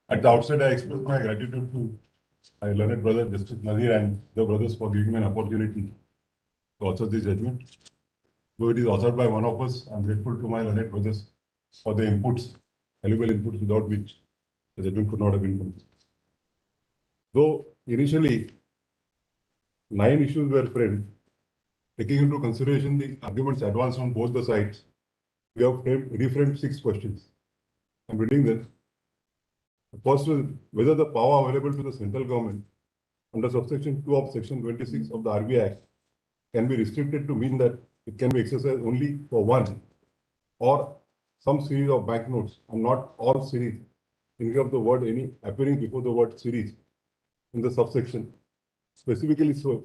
At the outset, I express my gratitude to my learned brother Justice Nazir and the brothers for giving me an opportunity to author this judgment. Though it is authored by one of us, I am grateful to my learned brothers for the inputs, valuable inputs without which the judgment could not have been complete. Though initially 9 issues were framed, taking into consideration the arguments advanced on both the sides, we have reframed 6 questions. I am reading them. The first is whether the power available to the central government under subsection 2 of section 26 of the RBI Act can be restricted to mean that it can be exercised only for one or some series of banknotes and not all series, thinking of the word any appearing before the word series in the subsection. Specifically so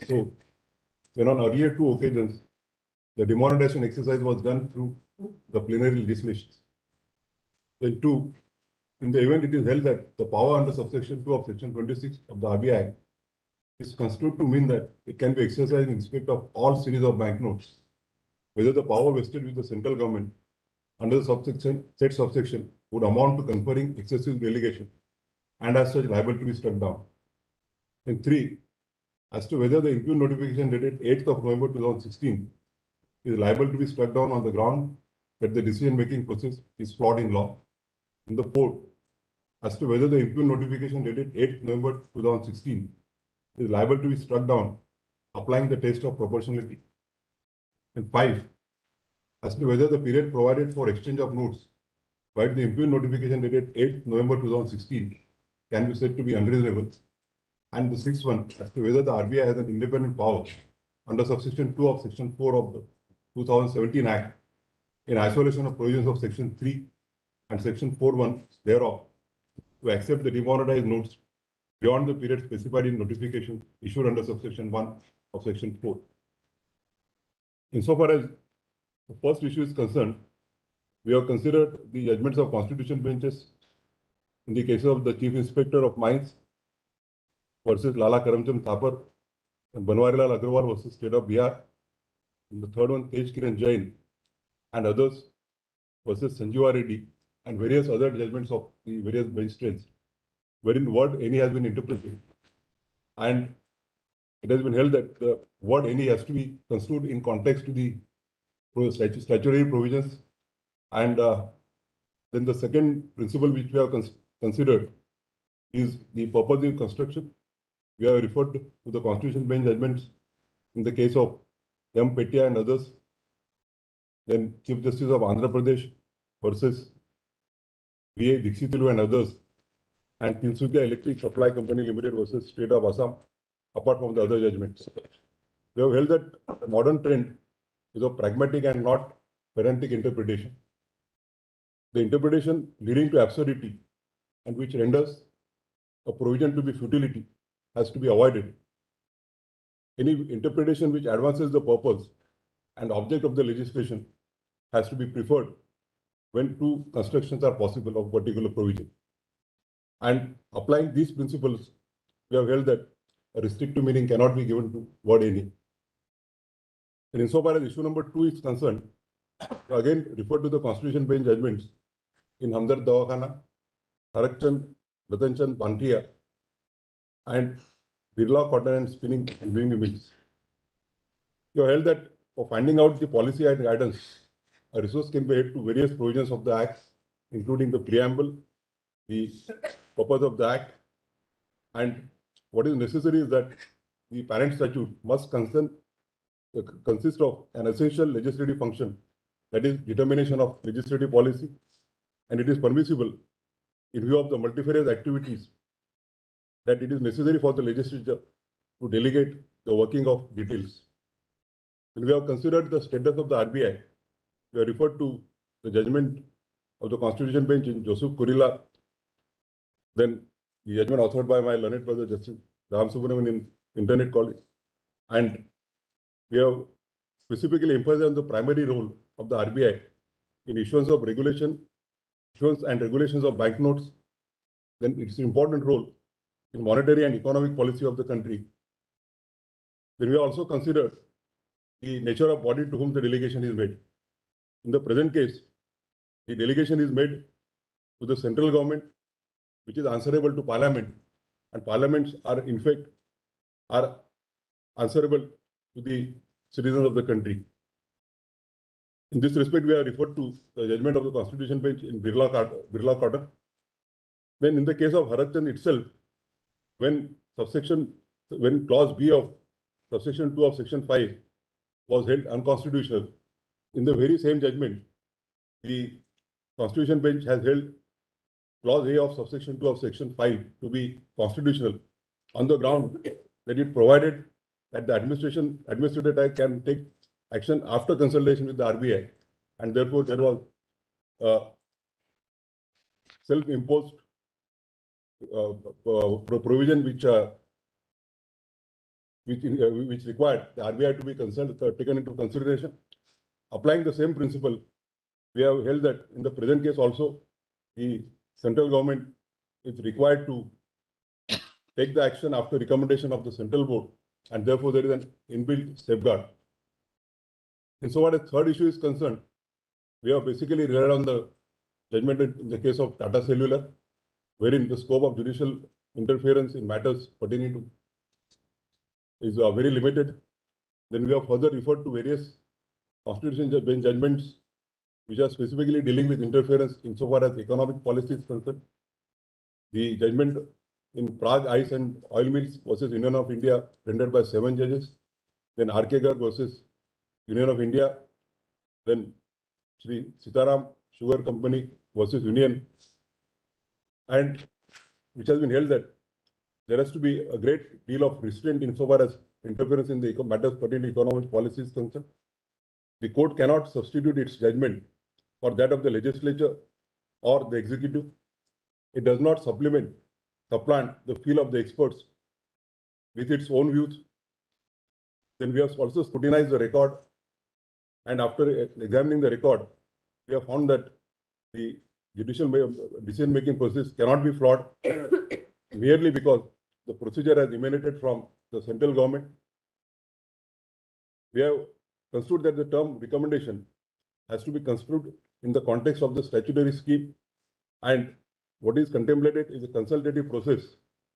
when on earlier 2 occasions, the demonetization exercise was done through the plenary legislations. Then 2, in the event it is held that the power under subsection 2 of section 26 of the RBI Act is construed to mean that it can be exercised in respect of all series of banknotes, whether the power vested with the central government under the said subsection would amount to conferring excessive delegation and as such liable to be struck down. And 3, as to whether the impugn notification dated 8th of November 2016 is liable to be struck down on the ground that the decision-making process is flawed in law. And the 4th, as to whether the impugn notification dated 8th November 2016 is liable to be struck down applying the test of proportionality. And 5, as to whether the period provided for exchange of notes by the impugn notification dated 8th November 2016 can be said to be unreasonable. And the 6th one, as to whether the RBI has an independent power under subsection 2 of section 4 of the 2017 Act in isolation of provisions of section 3 and section 4(1) thereof to accept the demonetized notes beyond the period specified in notification issued under subsection 1 of section 4. Insofar as the first issue is concerned, we have considered the judgments of constitution benches in the case of the Chief Inspector of Mines versus Lala Karamchand Thapar and Banwarilal Agrawal versus State of Bihar. And the third one, Tej Kiran Jain and others versus Sanjeeva Reddy and various other judgments of the various bench strengths, wherein word any has been interpreted. And it has been held that the word any has to be construed in context to the statutory provisions. And then the second principle which we have considered is the purposive construction. We have referred to the Constitution Bench judgments in the case of M. Petia and others. Then Chief Justice of Andhra Pradesh versus V.A. Dikshitulu and others. And Tinsukia Electric Supply Company Limited versus State of Assam, apart from the other judgments. We have held that the modern trend is of pragmatic and not pedantic interpretation. The interpretation leading to absurdity and which renders a provision to be futility has to be avoided. Any interpretation which advances the purpose and object of the legislation has to be preferred when 2 constructions are possible of particular provision. And applying these principles, we have held that a restrictive meaning cannot be given to word any. And insofar as issue number 2 is concerned, again refer to the Constitution Bench judgments in Hamdard Dawakhana, Tarakchand, Ratanchand Bantia, and Birla Cotton and Spinning and Weaving Mills. You have held that for finding out the policy and guidance, a resource can be added to various provisions of the Act, including the preamble, the purpose of the Act, and what is necessary is that the parent statute must consist of an essential legislative function, that is determination of legislative policy, and it is permissible in view of the multifarious activities that it is necessary for the legislature to delegate the working of details. When we have considered the status of the RBI, we have referred to the judgment of the Constitution Bench in Joseph Kurila, then the judgment authored by my learned brother Justice Ram Subramanian in Internet College. And we have specifically emphasized on the primary role of the RBI in issuance and regulations of banknotes, then its important role in monetary and economic policy of the country. Then we also considered the nature of body to whom the delegation is made. In the present case, the delegation is made to the central government, which is answerable to Parliament, and Parliaments are in fact are answerable to the citizens of the country. In this respect, we are referred to the judgment of the Constitution Bench in Birla Cotton. When in the case of Bharat Chand itself, when clause B of subsection 2 of section 5 was held unconstitutional, in the very same judgment, the Constitution Bench has held clause A of subsection 2 of section 5 to be constitutional on the ground that it provided that the administrator can take action after consultation with the RBI, and therefore there was self-imposed provision which required the RBI to be taken into consideration. Applying the same principle, we have held that in the present case also, the central government is required to take the action after recommendation of the central board, and therefore there is an inbuilt safeguard. Insofar as third issue is concerned, we have basically relied on the judgment in the case of Tata Cellular, wherein the scope of judicial interference in matters pertaining to is very limited. Then we have further referred to various Constitution Bench judgments which are specifically dealing with interference insofar as economic policy is concerned. The judgment in Prague Ice and Oil Mills versus Union of India rendered by 7 judges. Then R.K. Garg versus Union of India. Then Sri Sitaram Sugar Company versus Union, and which has been held that there has to be a great deal of restraint insofar as interference in the matters pertaining to economic policy is concerned. The court cannot substitute its judgment for that of the legislature or the executive. It does not supplant the feel of the experts with its own views. Then we have also scrutinized the record, and after examining the record, we have found that the judicial decision-making process cannot be flawed merely because the procedure has emanated from the central government. We have construed that the term recommendation has to be construed in the context of the statutory scheme, and what is contemplated is a consultative process.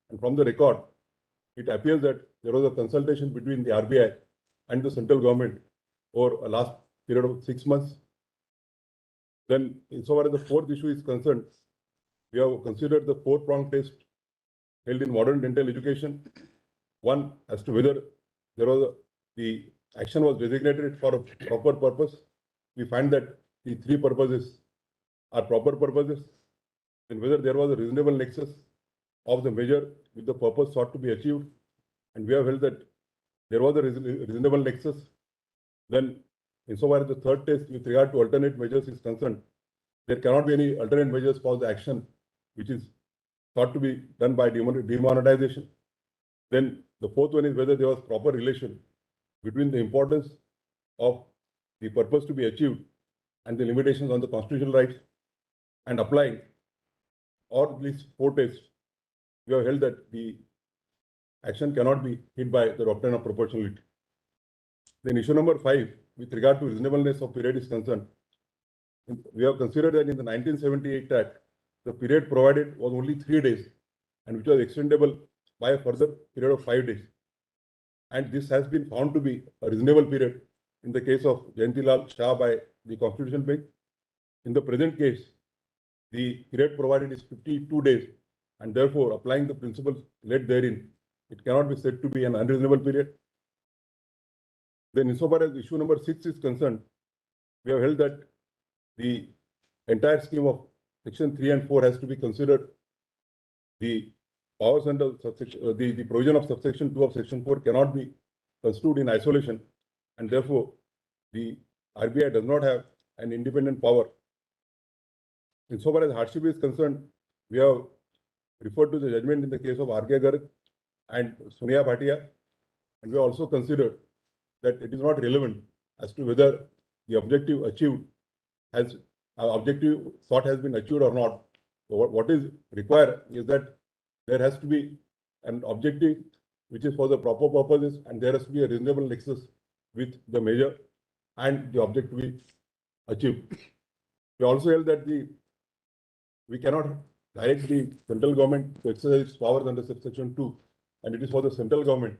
And from the record, it appears that there was a consultation between the RBI and the central government over a last period of 6 months. Then, insofar as the fourth issue is concerned, we have considered the 4-pronged test held in modern dental education. One, as to whether the action was designated for a proper purpose. We find that the 3 purposes are proper purposes, and whether there was a reasonable nexus of the measure with the purpose sought to be achieved, and we have held that there was a reasonable nexus. Then, insofar as the third test with regard to alternate measures is concerned, there cannot be any alternate measures for the action which is thought to be done by demonetization. Then the fourth one is whether there was proper relation between the importance of the purpose to be achieved and the limitations on the constitutional rights, and applying all these 4 tests, we have held that the action cannot be hit by the doctrine of proportionality. Then issue number 5, with regard to reasonableness of period is concerned, we have considered that in the 1978 Act, the period provided was only 3 days, and which was extendable by a further period of 5 days. And this has been found to be a reasonable period in the case of Jayantilal Shah by the Constitution Bench. In the present case, the period provided is 52 days, and therefore, applying the principles laid therein, it cannot be said to be an unreasonable period. Then, insofar as issue number 6 is concerned, we have held that the entire scheme of section 3 and 4 has to be considered. The powers under the provision of subsection 2 of section 4 cannot be construed in isolation, and therefore the RBI does not have an independent power. Insofar as hardship is concerned, we have referred to the judgment in the case of R.K. Garg and Sonia Bhatia, and we also considered that it is not relevant as to whether the objective achieved has objective thought has been achieved or not. So what is required is that there has to be an objective which is for the proper purposes, and there has to be a reasonable nexus with the measure and the object to be achieved. We also held that the we cannot direct the central government to exercise powers under subsection 2, and it is for the central government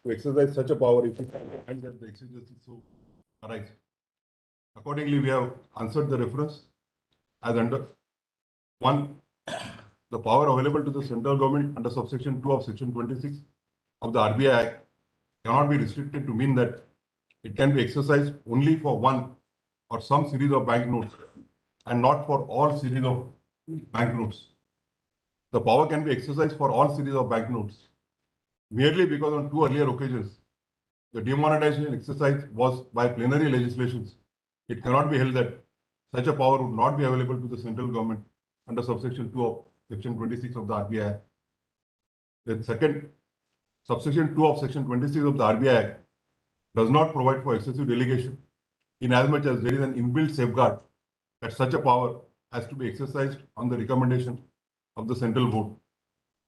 to exercise such a power if it finds that the exigency so arise. Accordingly, we have answered the reference as under 1. The power available to the central government under subsection 2 of section 26 of the RBI Act cannot be restricted to mean that it can be exercised only for one or some series of banknotes and not for all series of banknotes. The power can be exercised for all series of banknotes merely because on 2 earlier occasions the demonetization exercise was by plenary legislations. It cannot be held that such a power would not be available to the central government under subsection 2 of section 26 of the RBI Act. Then second, subsection 2 of section 26 of the RBI Act does not provide for excessive delegation inasmuch as there is an inbuilt safeguard that such a power has to be exercised on the recommendation of the central board.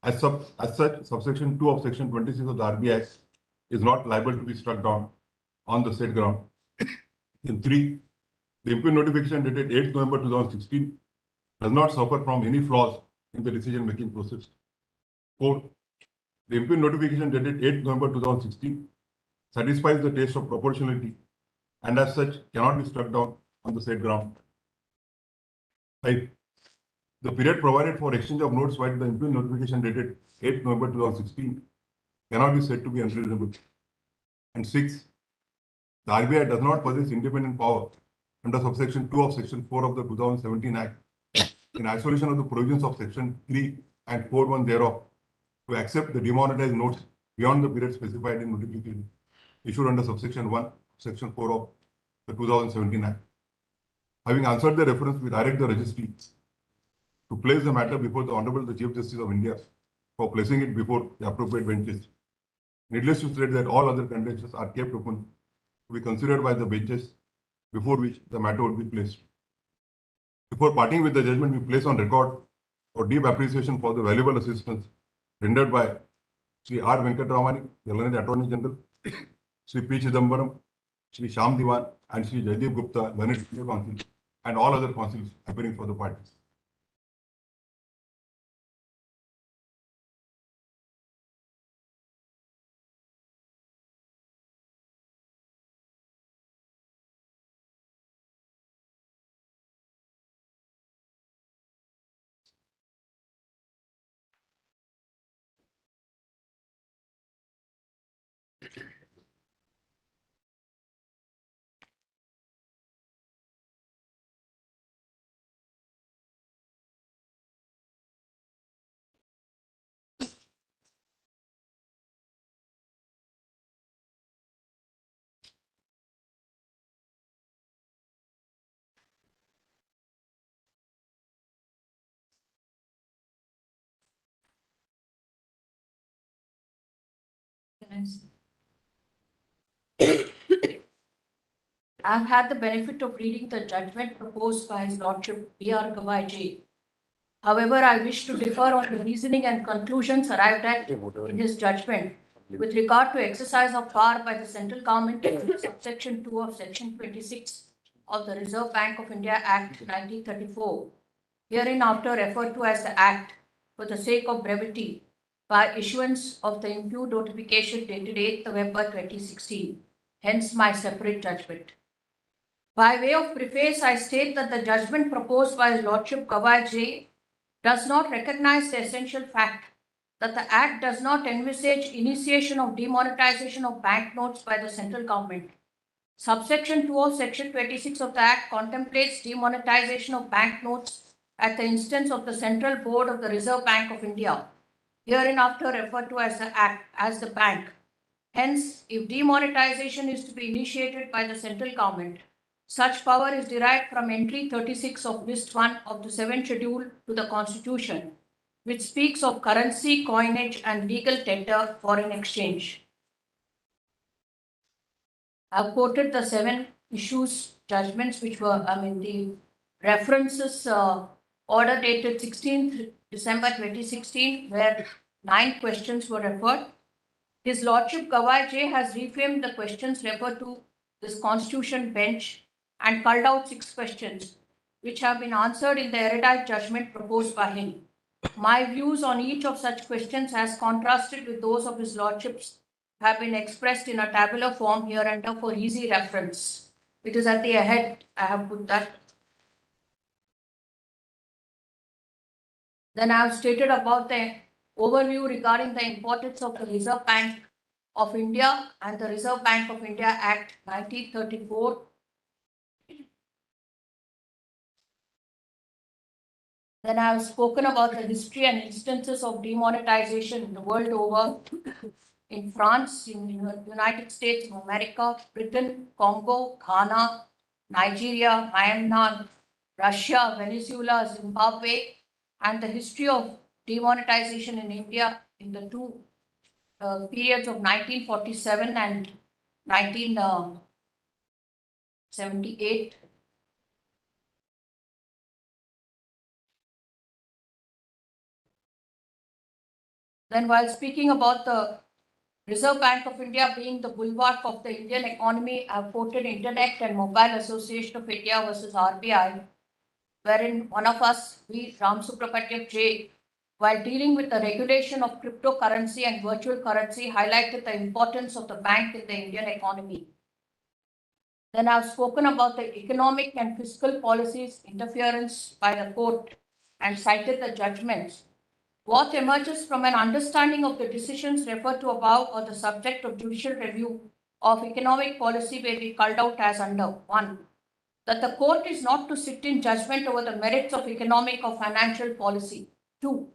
As such, subsection 2 of section 26 of the RBI Act is not liable to be struck down on the said ground. In 3, the impute notification dated 8 November 2016 does not suffer from any flaws in the decision-making process. 4, the impute notification dated 8 November 2016 satisfies the test of proportionality and as such cannot be struck down on the said ground. 5, the period provided for exchange of notes by the impute notification dated 8 November 2016 cannot be said to be unreasonable. And 6, the RBI does not possess independent power under subsection 2 of section 4 of the 2017 Act in isolation of the provisions of section 3 and 4(1) thereof to accept the demonetized notes beyond the period specified in notification issued under subsection 1, section 4 of the 2017 Act. Having answered the reference, we direct the registry to place the matter before the Honorable the Chief Justice of India for placing it before the appropriate benches. Needless to state that all other contentions are kept open to be considered by the benches before which the matter will be placed. Before parting with the judgment, we place on record our deep appreciation for the valuable assistance rendered by Sri R. Venkatramani, the learned Attorney General, Sri P. Chidambaram, Sri Shyam Diwan, and Sri Jaideep Gupta, learned Senior Counsel, and all other counsels appearing for the parties. I've had the benefit of reading the judgment proposed by His Lordship B.R. Gawai. However, I wish to differ on the reasoning and conclusions arrived at in his judgment with regard to exercise of power by the central government in subsection 2 of section 26 of the Reserve Bank of India Act 1934, hereinafter referred to as the Act for the sake of brevity, by issuance of the impute notification dated 8 November 2016, hence my separate judgment. By way of preface, I state that the judgment proposed by His Lordship Gawai does not recognize the essential fact that the Act does not envisage initiation of demonetization of banknotes by the central government. Subsection 2 of Section 26 of the Act contemplates demonetization of banknotes at the instance of the Central Board of the Reserve Bank of India, hereinafter referred to as the Act, as the bank. Hence, if demonetization is to be initiated by the central government, such power is derived from entry 36 of list 1 of the 7th schedule to the Constitution, which speaks of currency, coinage, and legal tender foreign exchange. I've quoted the 7 issues, judgments, which were, the references order dated 16th December 2016, where 9 questions were referred. His Lordship Gawai has reframed the questions referred to this Constitution bench and culled out 6 questions, which have been answered in the erudite judgment proposed by him. My views on each of such questions, as contrasted with those of his lordships, have been expressed in a tabular form hereunder for easy reference. It is at the head, I have put that. Then I have stated about the overview regarding the importance of the Reserve Bank of India and the Reserve Bank of India Act 1934. Then I have spoken about the history and instances of demonetization the world over, in France, in the United States of America, Britain, Congo, Ghana, Nigeria, Myanmar, Russia, Venezuela, Zimbabwe, and the history of demonetization in India in the two periods of 1947 and 1978. Then, while speaking about the Reserve Bank of India being the bulwark of the Indian economy, I have quoted Internet and Mobile Association of India versus RBI, wherein one of us, we, Ram Subrahmanyam J, while dealing with the regulation of cryptocurrency and virtual currency, highlighted the importance of the bank in the Indian economy. Then I've spoken about the economic and fiscal policies interference by the court and cited the judgments. What emerges from an understanding of the decisions referred to above or the subject of judicial review of economic policy may be culled out as under: 1. That the court is not to sit in judgment over the merits of economic or financial policy. 2.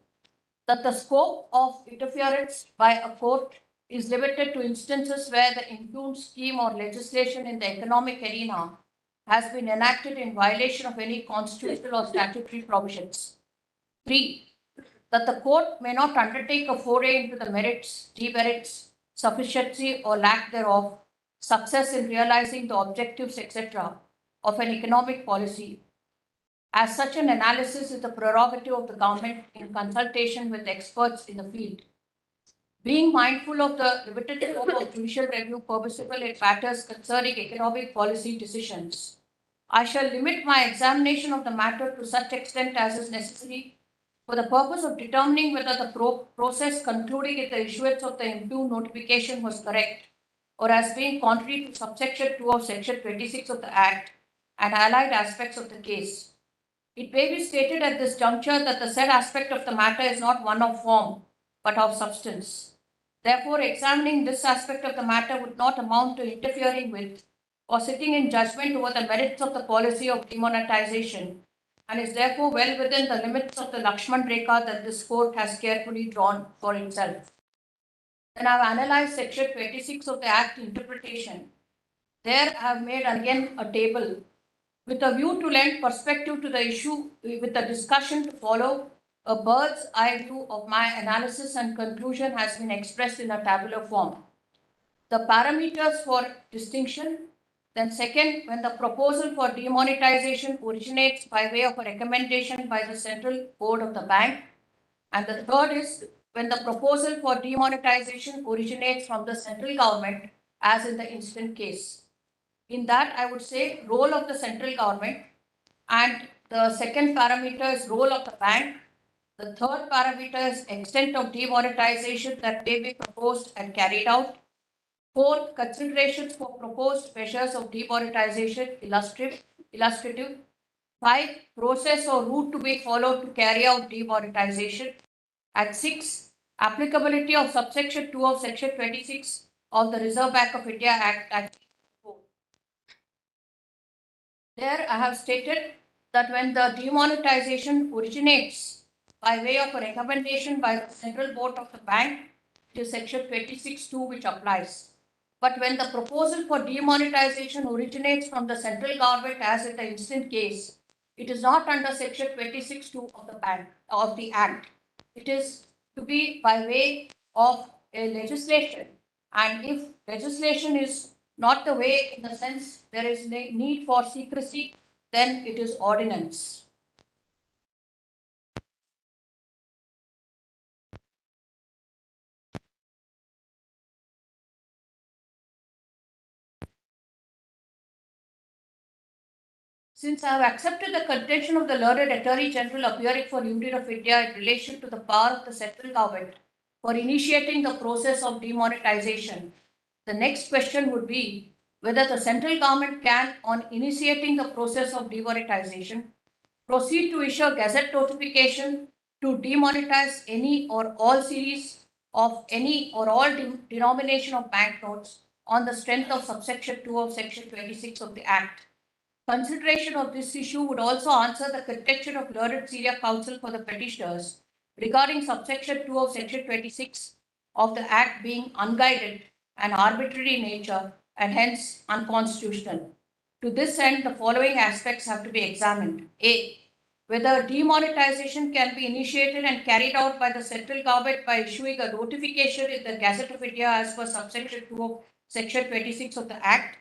That the scope of interference by a court is limited to instances where the impugned scheme or legislation in the economic arena has been enacted in violation of any constitutional or statutory provisions. 3. That the court may not undertake a foray into the merits, demerits, sufficiency or lack thereof, success in realizing the objectives, etc., of an economic policy, as such an analysis is the prerogative of the government in consultation with experts in the field. Being mindful of the limited scope of judicial review permissible in matters concerning economic policy decisions, I shall limit my examination of the matter to such extent as is necessary for the purpose of determining whether the process concluding in the issuance of the impugned notification was correct or as being contrary to subsection 2 of section 26 of the Act and allied aspects of the case. It may be stated at this juncture that the said aspect of the matter is not one of form, but of substance. Therefore, examining this aspect of the matter would not amount to interfering with or sitting in judgment over the merits of the policy of demonetization, and is therefore well within the limits of the Lakshman Rekha that this court has carefully drawn for itself. Then I have analyzed section 26 of the Act interpretation. There I have made again a table with a view to lend perspective to the issue with the discussion to follow. A bird's eye view of my analysis and conclusion has been expressed in a tabular form. The parameters for distinction. Then second, when the proposal for demonetization originates by way of a recommendation by the Central Board of the Bank. And the third is when the proposal for demonetization originates from the central government, as in the instant case. In that, I would say role of the central government, and the second parameter is role of the bank. The third parameter is extent of demonetization that may be proposed and carried out. Fourth, considerations for proposed measures of demonetization, illustrative. 5, process or route to be followed to carry out demonetization. And 6, applicability of subsection 2 of section 26 of the Reserve Bank of India Act. There I have stated that when the demonetization originates by way of a recommendation by the Central Board of the Bank, it is section 26(2) which applies. But when the proposal for demonetization originates from the central government, as in the instant case, it is not under section 26(2) of the Act. It is to be by way of a legislation. And if legislation is not the way, in the sense there is need for secrecy, then it is ordinance. Since I have accepted the contention of the learned Attorney General appearing for Union of India in relation to the power of the central government for initiating the process of demonetization, the next question would be whether the central government can, on initiating the process of demonetization, proceed to issue a gazette notification to demonetize any or all series of any or all denomination of banknotes on the strength of subsection 2 of section 26 of the Act. Consideration of this issue would also answer the contention of learned senior counsel for the petitioners regarding subsection 2 of section 26 of the Act being unguided and arbitrary in nature and hence unconstitutional. To this end, the following aspects have to be examined. A. Whether demonetization can be initiated and carried out by the central government by issuing a notification in the Gazette of India as per subsection 2 of section 26 of the Act.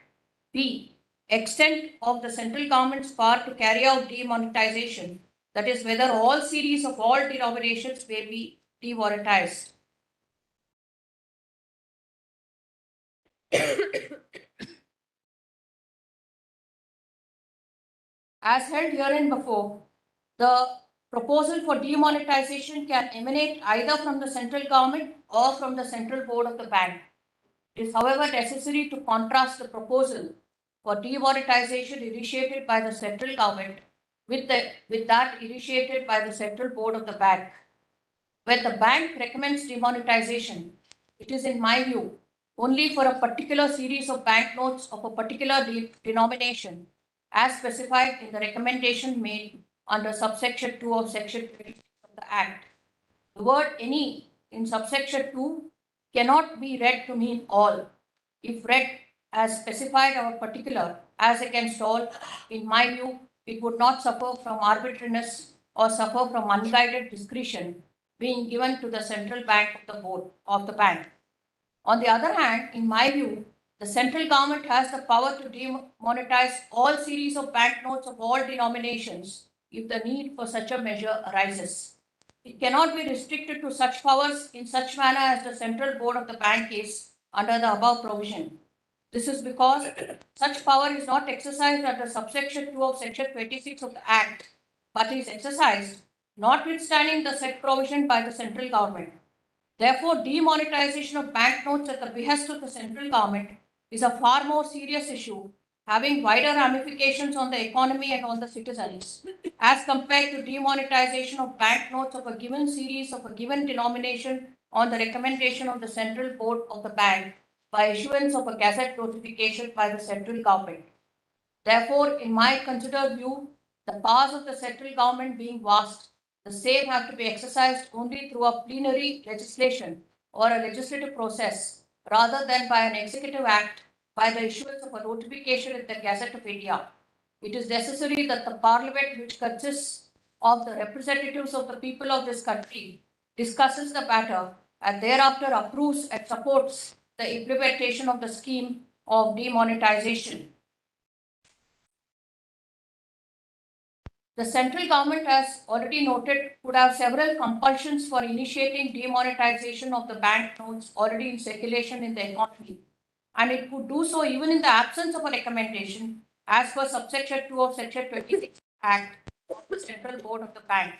B. Extent of the central government's power to carry out demonetization, that is, whether all series of all denominations may be demonetized. As held herein before, the proposal for demonetization can emanate either from the central government or from the central board of the bank. It is, however, necessary to contrast the proposal for demonetization initiated by the central government with that initiated by the central board of the bank. When the bank recommends demonetization, it is, in my view, only for a particular series of banknotes of a particular denomination, as specified in the recommendation made under subsection 2 of section 26 of the Act. The word any in subsection 2 cannot be read to mean all. If read as specified or particular as against all, in my view, it would not suffer from arbitrariness or suffer from unguided discretion being given to the central bank of the board of the bank. On the other hand, in my view, the central government has the power to demonetize all series of banknotes of all denominations if the need for such a measure arises. It cannot be restricted to such powers in such manner as the central board of the bank is under the above provision. This is because such power is not exercised under subsection 2 of section 26 of the Act, but is exercised notwithstanding the said provision by the central government. Therefore, demonetization of banknotes at the behest of the central government is a far more serious issue, having wider ramifications on the economy and on the citizens, as compared to demonetization of banknotes of a given series of a given denomination on the recommendation of the central board of the bank by issuance of a gazette notification by the central government. Therefore, in my considered view, the powers of the central government being vast, the same have to be exercised only through a plenary legislation or a legislative process rather than by an executive act by the issuance of a notification in the Gazette of India. It is necessary that the parliament, which consists of the representatives of the people of this country, discusses the matter and thereafter approves and supports the implementation of the scheme of demonetization. The central government, as already noted, could have several compulsions for initiating demonetization of the banknotes already in circulation in the economy, and it could do so even in the absence of a recommendation as per subsection 2 of section 26 Act of the Central Board of the Bank.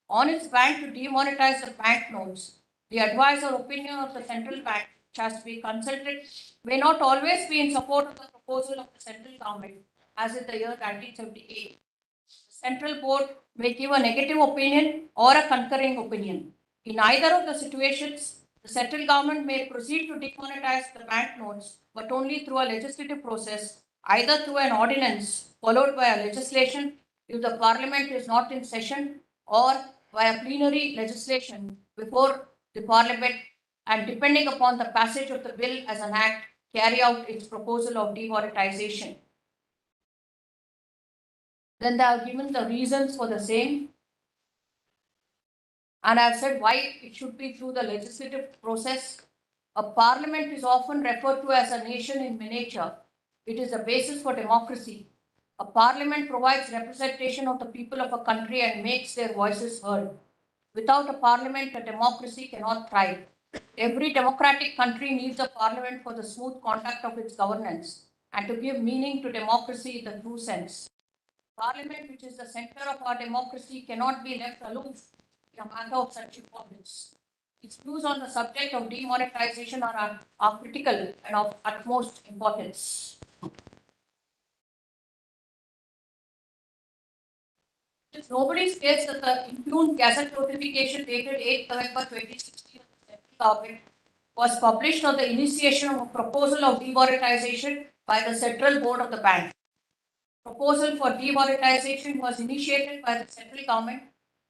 On its bank to demonetize the banknotes, the advice or opinion of the central bank, which has to be consulted, may not always be in support of the proposal of the central government, as in the year 1978. Central board may give a negative opinion or a concurring opinion. In either of the situations, the central government may proceed to demonetize the banknotes, but only through a legislative process, either through an ordinance followed by a legislation if the parliament is not in session, or by a plenary legislation before the parliament, and depending upon the passage of the bill as an act, carry out its proposal of demonetization. Then they have given the reasons for the same. And I have said why it should be through the legislative process. A parliament is often referred to as a nation in miniature. It is the basis for democracy. A parliament provides representation of the people of a country and makes their voices heard. Without a parliament, a democracy cannot thrive. Every democratic country needs a parliament for the smooth conduct of its governance and to give meaning to democracy in the true sense. Parliament, which is the center of our democracy, cannot be left aloof in a matter of such importance. Its views on the subject of demonetization are critical and of utmost importance. It's nobody's case that the impugned Gazette notification dated 8 November 2016 of the central government was published on the initiation of a proposal of demonetization by the Central Board of the Bank. Proposal for demonetization was initiated by the central government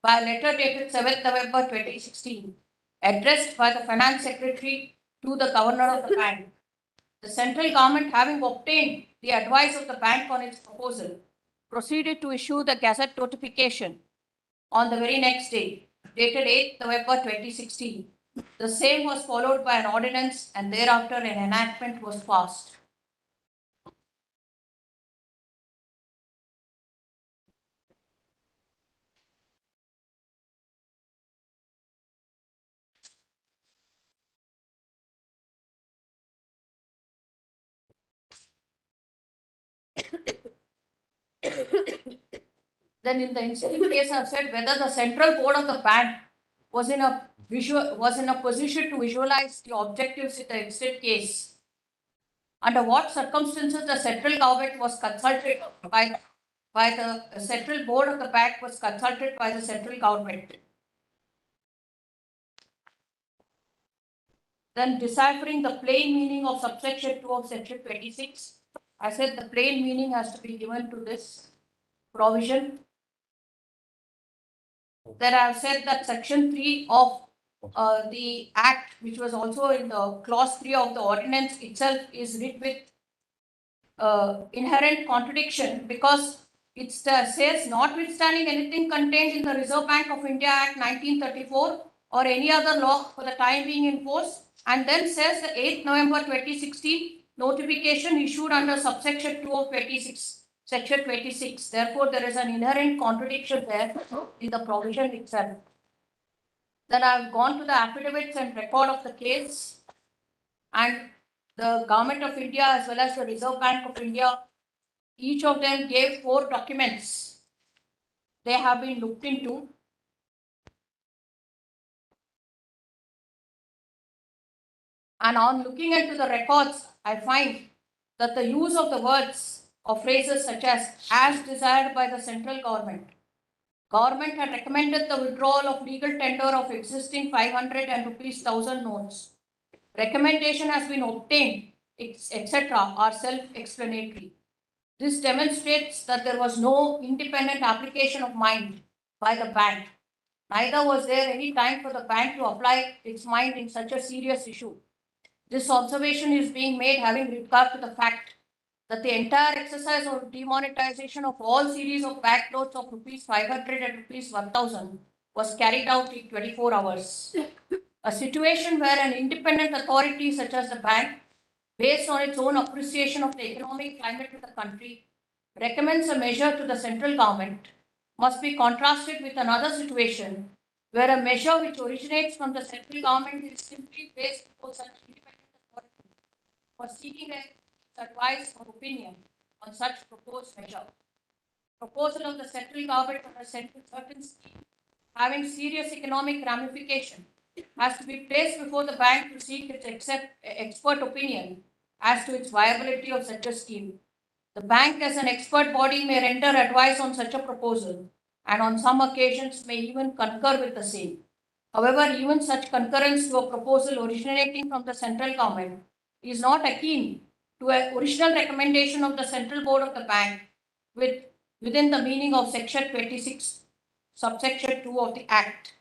by a letter dated 7 November 2016, addressed by the Finance Secretary to the Governor of the Bank. The central government, having obtained the advice of the bank on its proposal, proceeded to issue the Gazette notification on the very next day, dated 8 November 2016. The same was followed by an ordinance and thereafter an enactment was passed. Then in the incident case, I've said whether the central board of the bank was in a position to visualize the objectives in the incident case. Under what circumstances the central government was consulted by the central board of the bank was consulted by the central government. Then deciphering the plain meaning of subsection 2 of section 26. I said the plain meaning has to be given to this provision. Then I have said that section 3 of the act, which was also in the clause 3 of the ordinance itself, is writ with inherent contradiction because it says notwithstanding anything contained in the Reserve Bank of India Act 1934 or any other law for the time being in force, and then says the 8th November 2016 notification issued under subsection 2 of 26, section 26. Therefore, there is an inherent contradiction there in the provision itself. Then I have gone to the affidavits and record of the case, and the Government of India as well as the Reserve Bank of India, each of them gave 4 documents they have been looked into. And on looking into the records, I find that the use of the words or phrases such as desired by the central government had recommended the withdrawal of legal tender of existing 500 and rupees 1000 notes. Recommendation has been obtained, etc. are self-explanatory. This demonstrates that there was no independent application of mind by the bank. Neither was there any time for the bank to apply its mind in such a serious issue. This observation is being made having regard to the fact that the entire exercise of demonetization of all series of banknotes of rupees 500 and rupees 1000 was carried out in 24 hours. A situation where an independent authority such as the bank, based on its own appreciation of the economic climate of the country, recommends a measure to the central government must be contrasted with another situation where a measure which originates from the central government is simply placed before such independent authority for seeking advice or opinion on such proposed measure. Proposal of the central government on a certain scheme having serious economic ramification has to be placed before the bank to seek its expert opinion as to its viability of such a scheme. The bank as an expert body may render advice on such a proposal and on some occasions may even concur with the same. However, even such concurrence to a proposal originating from the central government is not akin to an original recommendation of the central board of the bank within the meaning of section 26, subsection 2 of the Act.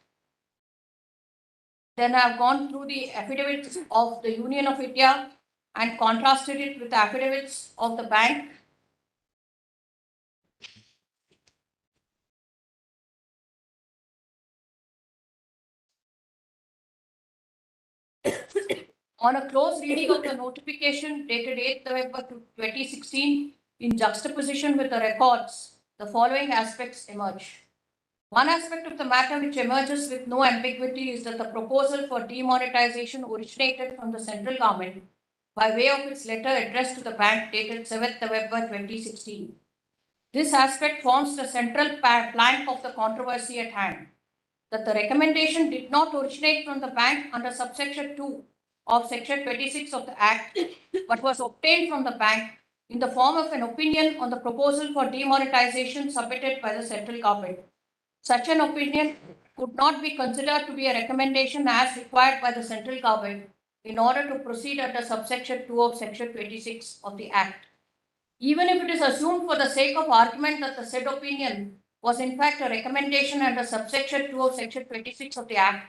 Then I have gone through the affidavits of the Union of India and contrasted it with the affidavits of the bank. On a close reading of the notification dated 8th November 2016, in juxtaposition with the records, the following aspects emerge. One aspect of the matter which emerges with no ambiguity is that the proposal for demonetization originated from the central government by way of its letter addressed to the bank dated 7th November 2016. This aspect forms the central plank of the controversy at hand. That the recommendation did not originate from the bank under subsection 2 of section 26 of the Act, but was obtained from the bank in the form of an opinion on the proposal for demonetization submitted by the central government. Such an opinion could not be considered to be a recommendation as required by the central government in order to proceed under subsection 2 of section 26 of the Act. Even if it is assumed for the sake of argument that the said opinion was in fact a recommendation under subsection 2 of section 26 of the Act,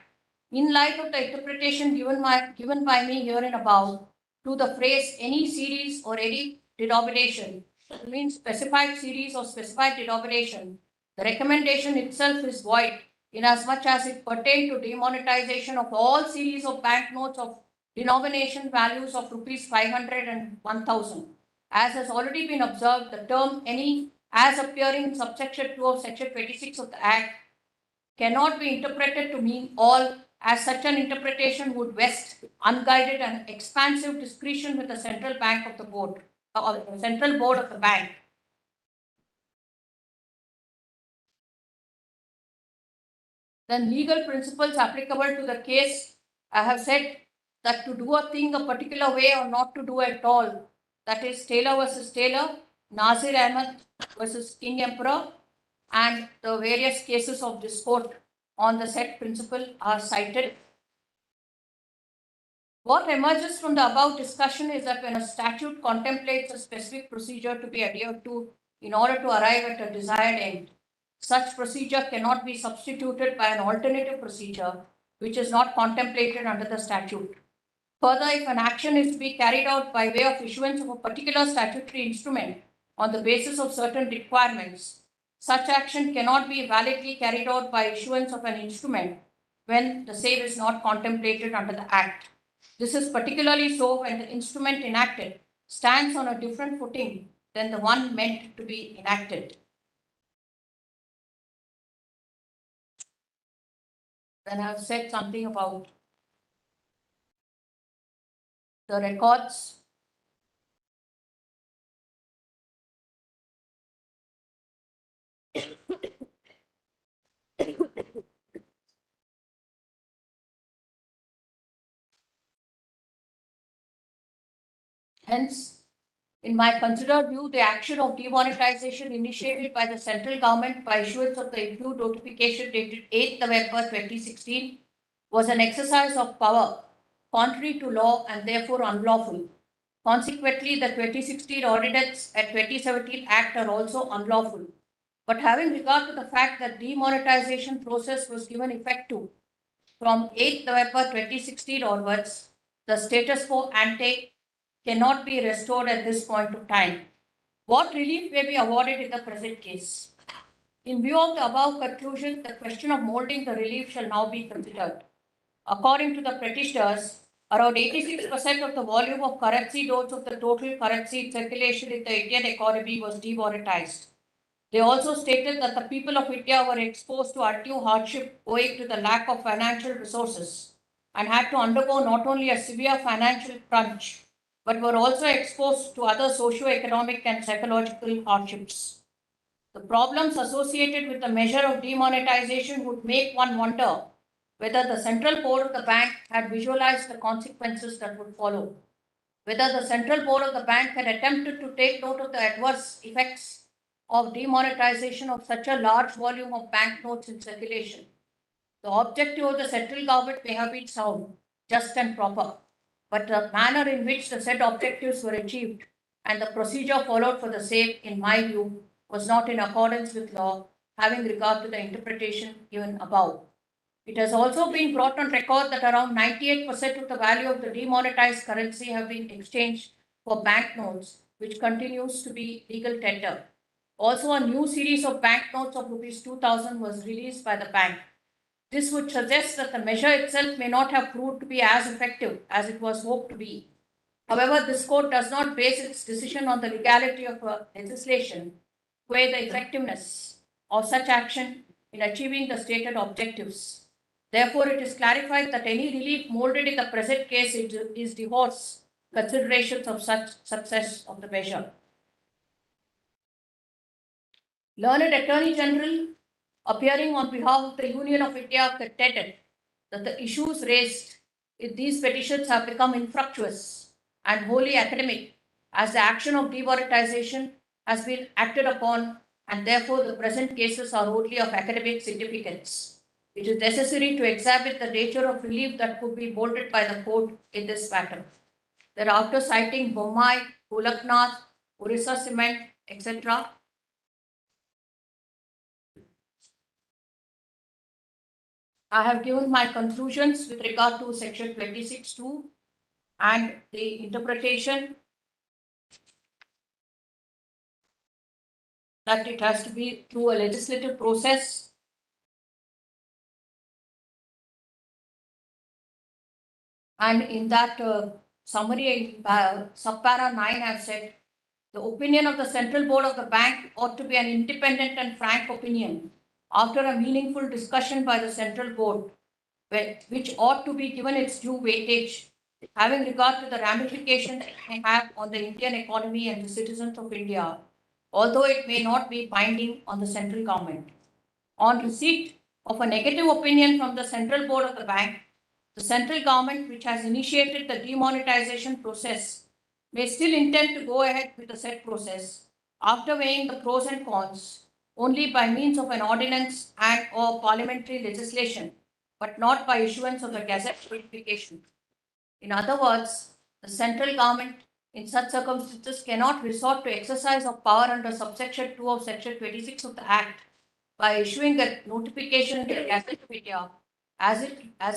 in light of the interpretation given by me herein above to the phrase any series or any denomination, means specified series or specified denomination, the recommendation itself is void inasmuch as it pertained to demonetization of all series of banknotes of denomination values of rupees 500 and 1000. As has already been observed, the term any as appearing in subsection 2 of section 26 of the Act cannot be interpreted to mean all, as such an interpretation would vest unguided and expansive discretion with the central bank of the board, or the central board of the bank. Then legal principles applicable to the case, I have said that to do a thing a particular way or not to do at all, that is Taylor versus Taylor, Nazir Ahmed versus King Emperor, and the various cases of this court on the said principle are cited. What emerges from the above discussion is that when a statute contemplates a specific procedure to be adhered to in order to arrive at a desired end, such procedure cannot be substituted by an alternative procedure which is not contemplated under the statute. Further, if an action is to be carried out by way of issuance of a particular statutory instrument on the basis of certain requirements, such action cannot be validly carried out by issuance of an instrument when the same is not contemplated under the Act. This is particularly so when the instrument enacted stands on a different footing than the one meant to be enacted. Then I have said something about the records. Hence, in my considered view, the action of demonetization initiated by the central government by issuance of the improved notification dated 8th November 2016 was an exercise of power contrary to law and therefore unlawful. Consequently, the 2016 Ordinance and 2017 Act are also unlawful. But having regard to the fact that demonetization process was given effect to from 8th November 2016 onwards, the status quo ante cannot be restored at this point of time. What relief may be awarded in the present case? In view of the above conclusion, the question of molding the relief shall now be considered. According to the petitioners, around 86% of the volume of currency notes of the total currency in circulation in the Indian economy was demonetized. They also stated that the people of India were exposed to undue hardship owing to the lack of financial resources and had to undergo not only a severe financial crunch, but were also exposed to other socio-economic and psychological hardships. The problems associated with the measure of demonetization would make one wonder whether the central board of the bank had visualized the consequences that would follow, whether the central board of the bank had attempted to take note of the adverse effects of demonetization of such a large volume of banknotes in circulation. The objective of the central government may have been sound, just and proper, but the manner in which the said objectives were achieved and the procedure followed for the same, in my view, was not in accordance with law, having regard to the interpretation given above. It has also been brought on record that around 98% of the value of the demonetized currency have been exchanged for banknotes, which continues to be legal tender. Also, a new series of banknotes of rupees 2000 was released by the bank. This would suggest that the measure itself may not have proved to be as effective as it was hoped to be. However, this court does not base its decision on the legality of legislation, where the effectiveness of such action in achieving the stated objectives. Therefore, it is clarified that any relief molded in the present case is divorce considerations of such success of the measure. Learned Attorney General, appearing on behalf of the Union of India, contended that the issues raised in these petitions have become infructuous and wholly academic, as the action of demonetization has been acted upon, and therefore the present cases are only of academic significance. It is necessary to examine the nature of relief that could be molded by the court in this matter. Thereafter, citing Bommai, Golaknath, Orissa Cement, etc., I have given my conclusions with regard to section 26(2) and the interpretation that it has to be through a legislative process. And in that summary, subpara 9, I have said the opinion of the Central Board of the Bank ought to be an independent and frank opinion after a meaningful discussion by the Central Board, which ought to be given its due weightage, having regard to the ramifications it may have on the Indian economy and the citizens of India, although it may not be binding on the central government. On receipt of a negative opinion from the Central Board of the Bank, the central government, which has initiated the demonetization process, may still intend to go ahead with the said process after weighing the pros and cons only by means of an ordinance and or parliamentary legislation, but not by issuance of the Gazette notification. In other words, the central government in such circumstances cannot resort to exercise of power under subsection 2 of section 26 of the Act by issuing a notification in the Gazette of India as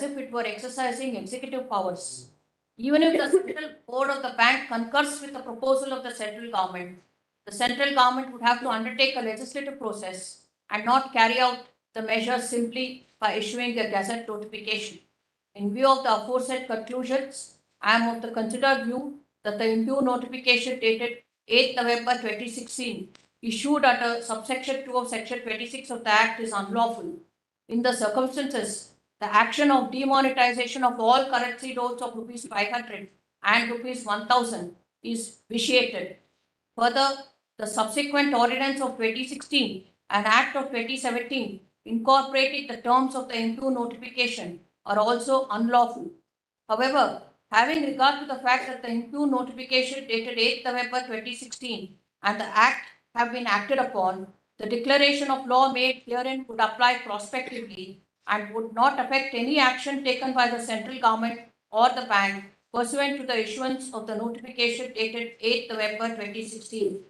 if it were exercising executive powers. Even if the Central Board of the Bank concurs with the proposal of the central government, the central government would have to undertake a legislative process and not carry out the measure simply by issuing a Gazette notification. In view of the aforesaid conclusions, I am of the considered view that the impure notification dated 8th November 2016 issued under subsection 2 of section 26 of the Act is unlawful. In the circumstances, the action of demonetization of all currency notes of rupees 500 and rupees 1000 is vitiated. Further, the subsequent ordinance of 2016 and Act of 2017 incorporating the terms of the impure notification are also unlawful. However, having regard to the fact that the impure notification dated 8th November 2016 and the Act have been acted upon, the declaration of law made herein would apply prospectively and would not affect any action taken by the central government or the bank pursuant to the issuance of the notification dated 8th November 2016.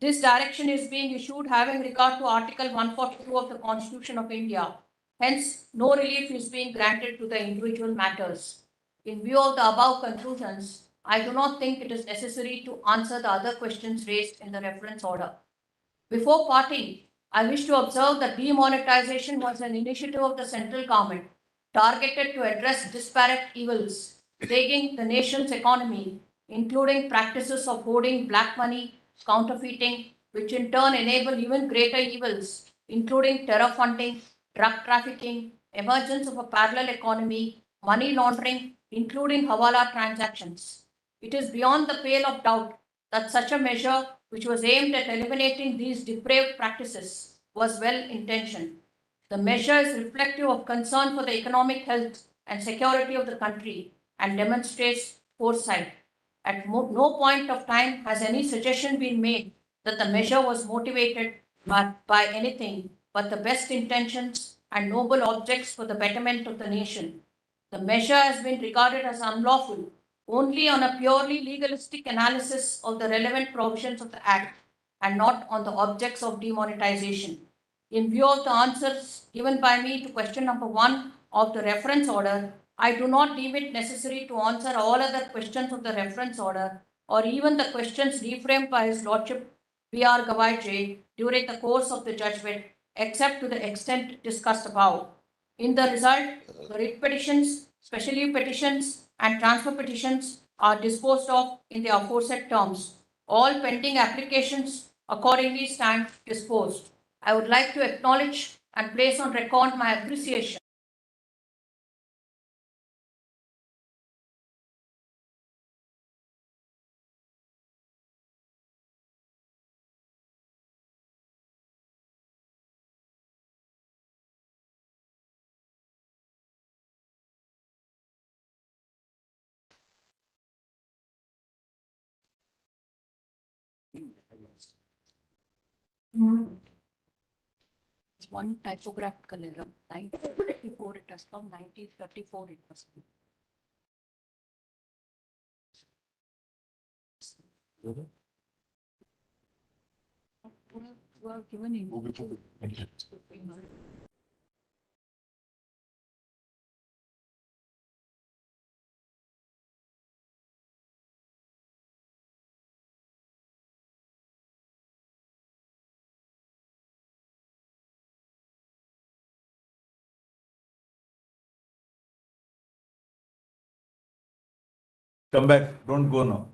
This direction is being issued having regard to Article 142 of the Constitution of India. Hence, no relief is being granted to the individual matters. In view of the above conclusions, I do not think it is necessary to answer the other questions raised in the reference order. Before parting, I wish to observe that demonetization was an initiative of the central government targeted to address disparate evils plaguing the nation's economy, including practices of hoarding black money, counterfeiting, which in turn enable even greater evils, including terror funding, drug trafficking, emergence of a parallel economy, money laundering, including Hawala transactions. It is beyond the pale of doubt that such a measure, which was aimed at eliminating these depraved practices, was well intentioned. The measure is reflective of concern for the economic health and security of the country and demonstrates foresight. At no point of time has any suggestion been made that the measure was motivated by anything but the best intentions and noble objects for the betterment of the nation. The measure has been regarded as unlawful only on a purely legalistic analysis of the relevant provisions of the Act and not on the objects of demonetization. In view of the answers given by me to question number 1 of the reference order, I do not deem it necessary to answer all other questions of the reference order or even the questions reframed by His Lordship B.R. Gawai J during the course of the judgment, except to the extent discussed above. In the result, the writ petitions, special leave petitions, and transfer petitions are disposed of in the aforesaid terms. All pending applications accordingly stand disposed. I would like to acknowledge and place on record my appreciation It's one typographical error, 1934 it has come, 1934 it must be. Were given in. Come back, don't go now.